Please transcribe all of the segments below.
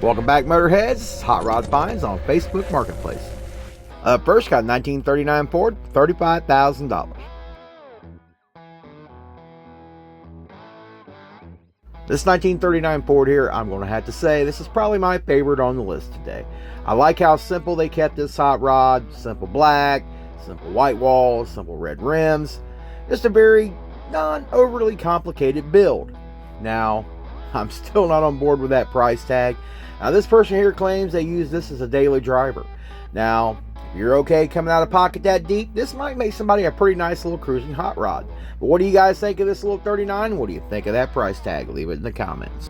Welcome back, Motorheads. This is Hot Rod Finds on Facebook Marketplace. Up first, got a 1939 Ford, $35,000. This 1939 Ford here, I'm going to have to say, this is probably my favorite on the list today. I like how simple they kept this hot rod. Simple black, simple white walls, simple red rims. Just a very non-overly complicated build. Now, I'm still not on board with that price tag. Now, this person here claims they use this as a daily driver. Now, if you're okay coming out of pocket that deep, this might make somebody a pretty nice little cruising hot rod. But what do you guys think of this little 39? What do you think of that price tag? Leave it in the comments.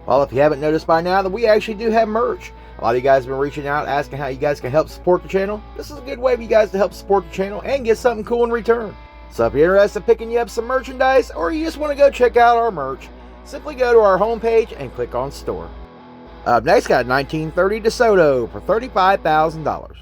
Well, if you haven't noticed by now, that we actually do have merch. A lot of you guys have been reaching out asking how you guys can help support the channel. This is a good way for you guys to help support the channel and get something cool in return. So if you're interested in picking you up some merchandise, or you just want to go check out our merch, simply go to our homepage and click on store. Up next, got a 1930 DeSoto for $35,000.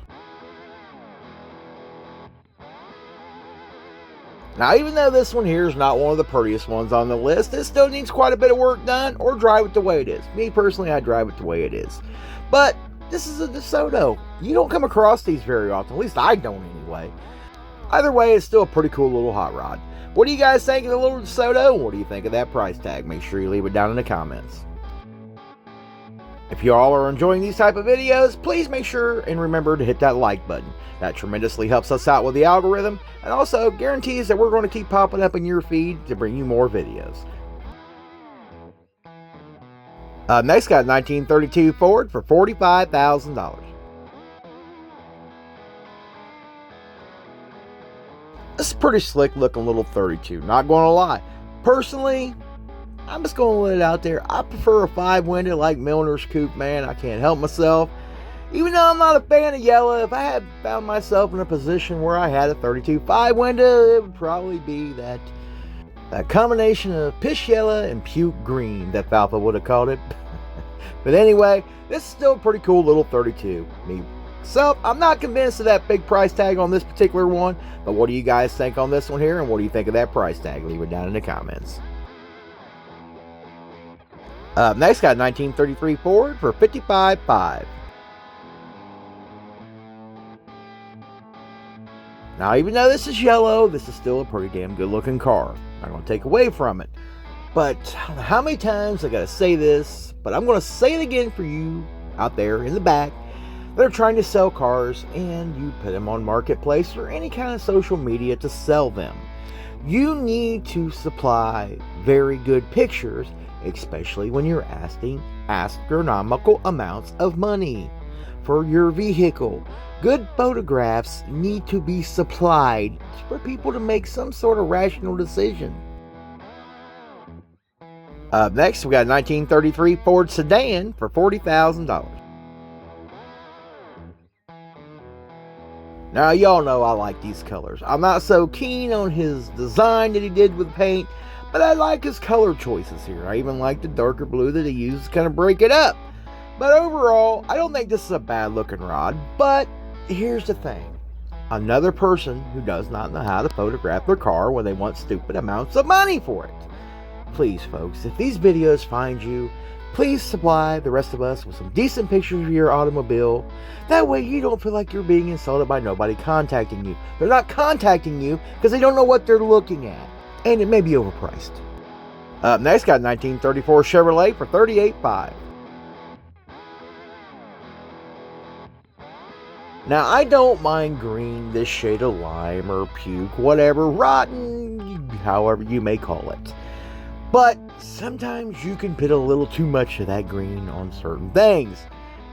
Now, even though this one here is not one of the prettiest ones on the list, it still needs quite a bit of work done, or drive it the way it is. Me personally, I drive it the way it is. But this is a DeSoto. You don't come across these very often, at least I don't anyway. Either way, it's still a pretty cool little hot rod. What do you guys think of the little DeSoto? What do you think of that price tag? Make sure you leave it down in the comments. If you all are enjoying these type of videos, please make sure and remember to hit that like button. That tremendously helps us out with the algorithm, and also guarantees that we're going to keep popping up in your feed to bring you more videos. Next, got a 1932 Ford for $45,000. This is a pretty slick looking little 32, not going to lie. Personally, I'm just going to let it out there. I prefer a 5-window like Milner's coupe, man. I can't help myself. Even though I'm not a fan of yellow, if I had found myself in a position where I had a 32 5-window, it would probably be that combination of piss yellow and puke green that Falfa would have called it. But anyway, this is still a pretty cool little 32. So, I'm not convinced of that big price tag on this particular one, but what do you guys think on this one here, and what do you think of that price tag? Leave it down in the comments. Next, got a 1933 Ford for $55,500. Now, even though this is yellow, this is still a pretty damn good looking car. Not going to take away from it. But I don't know how many times I got to say this, but I'm going to say it again for you out there in the back that are trying to sell cars and you put them on Marketplace or any kind of social media to sell them. You need to supply very good pictures, especially when you're asking astronomical amounts of money for your vehicle. Good photographs need to be supplied for people to make some sort of rational decision. Up next, we got a 1933 Ford Sedan for $40,000. Now, y'all know I like these colors. I'm not so keen on his design that he did with paint, but I like his color choices here. I even like the darker blue that he used to kind of break it up. But overall, I don't think this is a bad looking rod. But here's the thing. Another person who does not know how to photograph their car when they want stupid amounts of money for it. Please, folks, if these videos find you, please supply the rest of us with some decent pictures of your automobile. That way you don't feel like you're being insulted by nobody contacting you. They're not contacting you because they don't know what they're looking at. And it may be overpriced. Up next, got a 1934 Chevrolet for $38,500. Now, I don't mind green, this shade of lime or puke, whatever, rotten, however you may call it. But sometimes you can put a little too much of that green on certain things.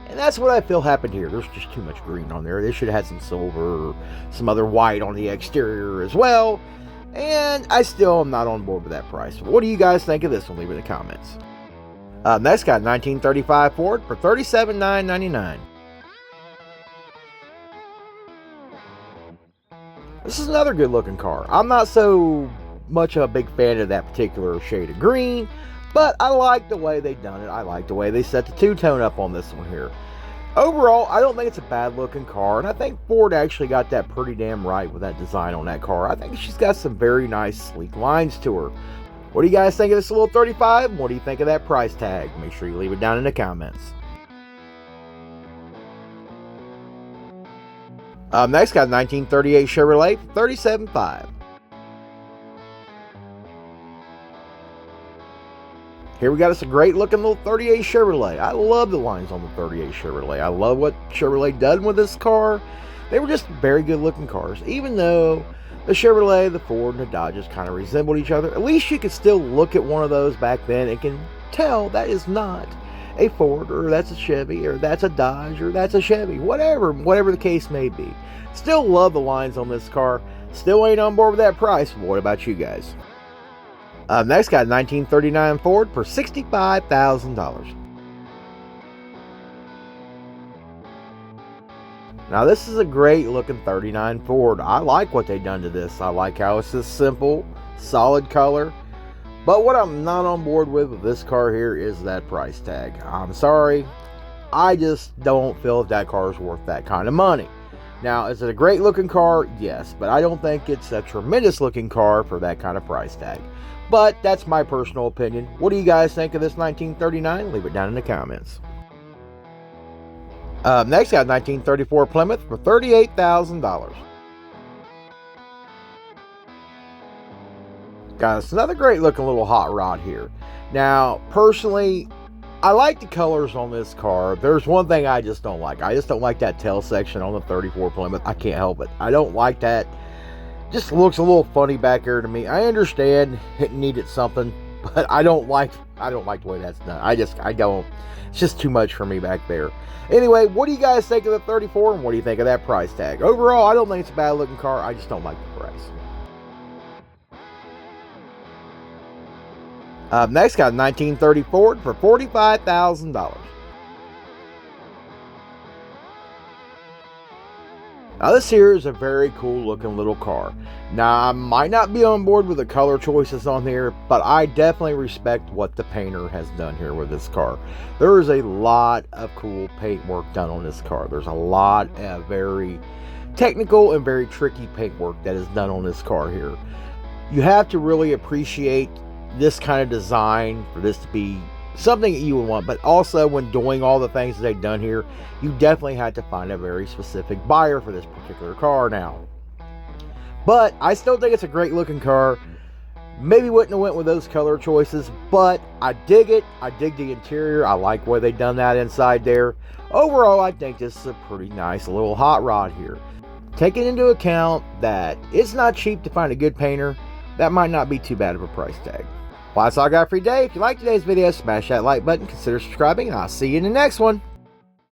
And that's what I feel happened here. There's just too much green on there. They should have had some silver or some other white on the exterior as well. And I still am not on board with that price. What do you guys think of this one? Leave it in the comments. Next, got a 1935 Ford for $37,999. This is another good looking car. I'm not so much of a big fan of that particular shade of green, but I like the way they've done it. I like the way they set the two-tone up on this one here. Overall, I don't think it's a bad looking car, and I think Ford actually got that pretty damn right with that design on that car. I think she's got some very nice sleek lines to her. What do you guys think of this little 35? What do you think of that price tag? Make sure you leave it down in the comments. Next, got 1938 Chevrolet 37.5. Here we got us a great looking little 38 Chevrolet. I love the lines on the 38 Chevrolet. I love what Chevrolet done with this car. They were just very good looking cars. Even though the Chevrolet, the Ford, and the Dodges kind of resembled each other, at least you could still look at one of those back then and can tell that is not a Ford, or that's a Chevy, or that's a Dodge, or that's a Chevy, whatever the case may be. Still love the lines on this car. Still ain't on board with that price. What about you guys? Next, got 1939 Ford for $65,000. Now, this is a great looking 39 Ford. I like what they've done to this. I like how it's this simple, solid color. But what I'm not on board with this car here is that price tag. I'm sorry. I just don't feel that car is worth that kind of money. Now, is it a great looking car? Yes, but I don't think it's a tremendous looking car for that kind of price tag. But that's my personal opinion. What do you guys think of this 1939? Leave it down in the comments. Next, got 1934 Plymouth for $38,000. Got us another great looking little hot rod here. Now, personally, I like the colors on this car. There's one thing I just don't like. I just don't like that tail section on the 34 Plymouth. I can't help it. I don't like that. Just looks a little funny back here to me. I understand it needed something, but I don't like the way that's done. I don't. It's just too much for me back there. Anyway, what do you guys think of the 34, and what do you think of that price tag? Overall, I don't think it's a bad looking car. I just don't like the price. Next, got a 1930 Ford for $45,000. Now, this here is a very cool looking little car. Now, I might not be on board with the color choices on here, but I definitely respect what the painter has done here with this car. There is a lot of cool paint work done on this car. There's a lot of very technical and very tricky paint work that is done on this car here. You have to really appreciate this kind of design for this to be something that you would want, but also when doing all the things that they've done here, you definitely had to find a very specific buyer for this particular car now. But I still think it's a great looking car. Maybe wouldn't have went with those color choices, but I dig it. I dig the interior. I like where they've done that inside there. Overall, I think this is a pretty nice little hot rod here. Taking into account that it's not cheap to find a good painter, that might not be too bad of a price tag. Well, that's all I got for you today. If you liked today's video, smash that like button, consider subscribing, and I'll see you in the next one.